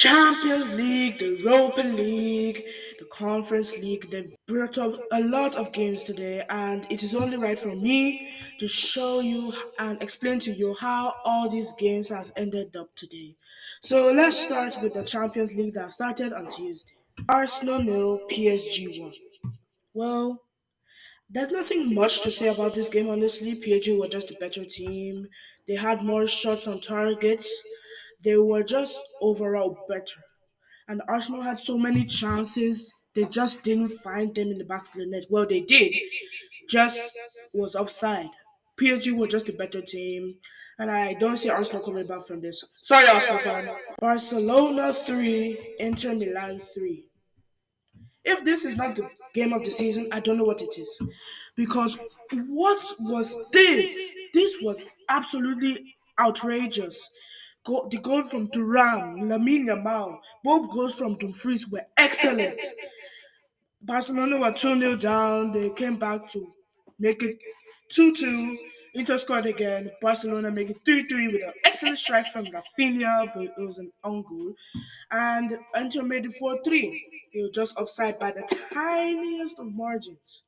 Champions League, the Europa League, the Conference League. They've brought up a lot of games today, and it is only right for me to show you and explain to you how all these games have ended up today. So let's start with the Champions League that started on Tuesday. Arsenal nil, PSG 1. Well, there's nothing much to say about this game, honestly. PSG were just a better team. They had more shots on targets. They were just overall better. And Arsenal had so many chances. They just didn't find them in the back of the net. Well, they did, just was offside. PSG were just a better team. And I don't see Arsenal coming back from this. Sorry, Arsenal fans. Barcelona 3, Inter Milan 3. If this is not the game of the season, I don't know what it is. Because what was this? This was absolutely outrageous. The goal from Thuram, Lamine Yamal, both goals from Dumfries were excellent. Barcelona were 2-0 down. They came back to make it 2-2. Inter scored again. Barcelona make it 3-3 with an excellent strike from Rafinha, but it was an own goal. And Inter made it 4-3. They were just offside by the tiniest of margins.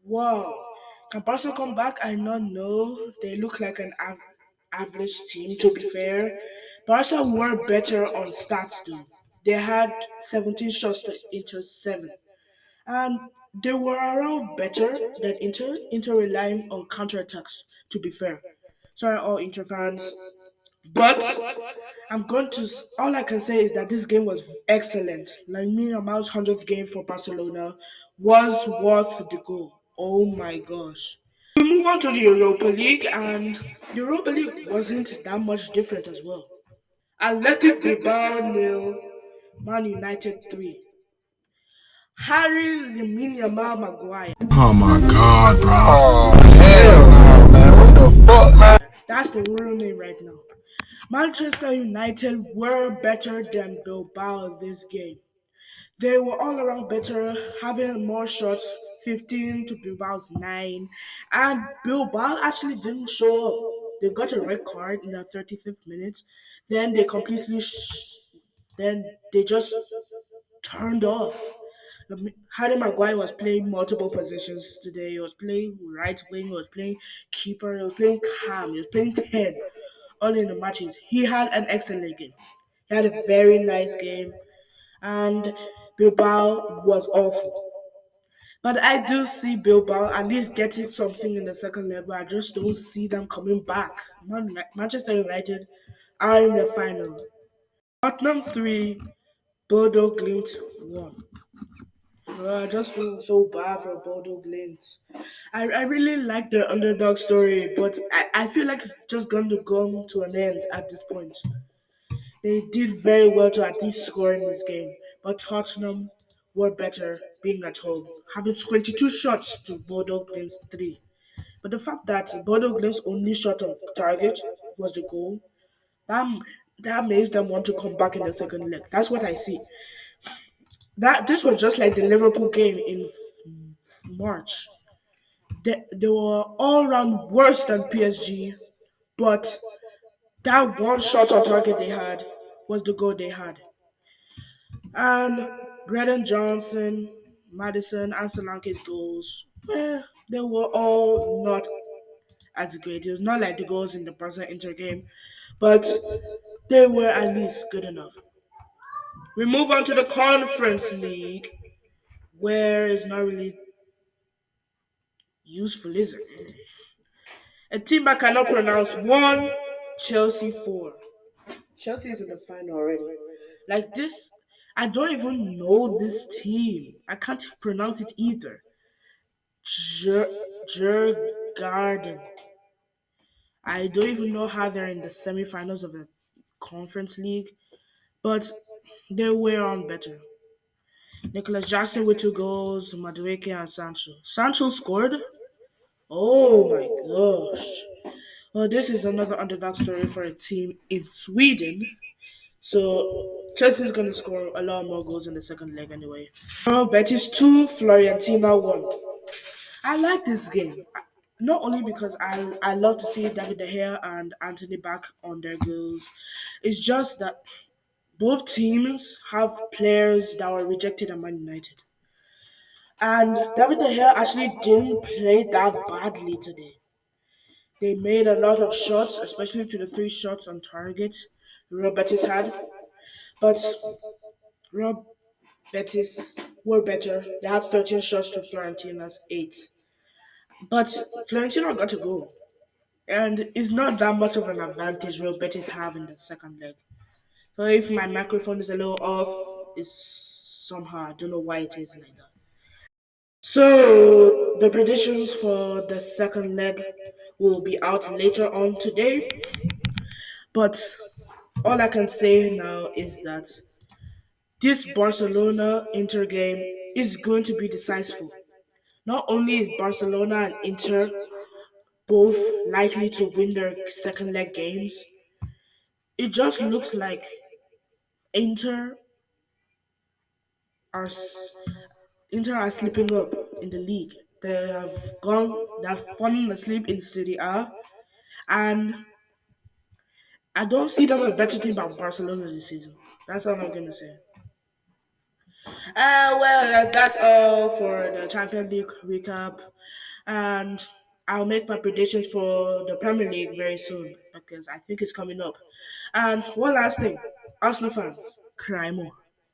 Wow. Can Barca come back? I don't know. They look like an average team, to be fair. Barca were better on stats, though. They had 17 shots to Inter 7. And they were around better than Inter. Inter relying on counterattacks, to be fair. Sorry, all Inter fans. But all I can say is that this game was excellent. Like me, Yamal's 100th game for Barcelona was worth the goal. Oh my gosh. We move on to the Europa League, and the Europa League wasn't that much different as well. Athletic Bilbao nil, Man United 3. Harry Lamine Yamal Maguire. Oh my god, bro. Oh, hell no, man. What the fuck, man? That's the real name right now. Manchester United were better than Bilbao this game. They were all around better, having more shots, 15 to Bilbao's 9. And Bilbao actually didn't show up. They got a red card in the 35th minute. Then they then they just turned off. Harry Maguire was playing multiple positions today. He was playing right wing, he was playing keeper, he was playing cam, he was playing 10. All in the matches. He had an excellent game. He had a very nice game. And Bilbao was awful. But I do see Bilbao at least getting something in the second leg, but I just don't see them coming back. Manchester United are in the final. Tottenham 3, Bodo Glimt 1. I just feel so bad for Bodo Glimt. I really like their underdog story, but I feel like it's just going to come to an end at this point. They did very well to at least score in this game, but Tottenham were better being at home, having 22 shots to Bodo Glimt's 3. But the fact that Bodo Glimt's only shot on target was the goal, that, that makes them want to come back in the second leg. That's what I see. That This was just like the Liverpool game in March. They were all round worse than PSG, but that one shot on target they had was the goal they had. And Braden Johnson, Madison, and Solanke's goals, they were all not as great. It was not like the goals in the Barca Inter game, but they were at least good enough. We move on to the Conference League, where it's not really useful, is it? A team I cannot pronounce won, Chelsea 4. Chelsea is in the final already. Like this, I don't even know this team. I can't pronounce it either. Garden. I don't even know how they're in the semifinals of the Conference League, but they were on better. Nicholas Jackson with 2 goals, Madueke and Sancho. Sancho scored? Oh my gosh. Well, this is another underdog story for a team in Sweden. So Chelsea's gonna score a lot more goals in the second leg anyway. Betis 2, Florentina 1. I like this game. Not only because I love to see David De Gea and Anthony back on their goals. It's just that Both teams have players that were rejected at Man United. And David De Gea actually didn't play that badly today. They made a lot of shots, especially to the three shots on target Real Betis had. But Real Betis were better. They had 13 shots to Fiorentina's 8. But Fiorentina got a goal. And it's not that much of an advantage Real Betis have in the second leg. So if my microphone is a little off, it's somehow, I don't know why it is like that. So the predictions for the second leg will be out later on today. But all I can say now is that this Barcelona Inter game is going to be decisive. Not only is Barcelona and Inter both likely to win their second leg games, it just looks like Inter are Inter are slipping up in the league. They have fallen asleep in Serie A, and I don't see them a better team than Barcelona this season. That's all I'm gonna say. That's all for the Champions League recap, and I'll make my predictions for the Premier League very soon because I think it's coming up. And one last thing, Arsenal fans, cry more.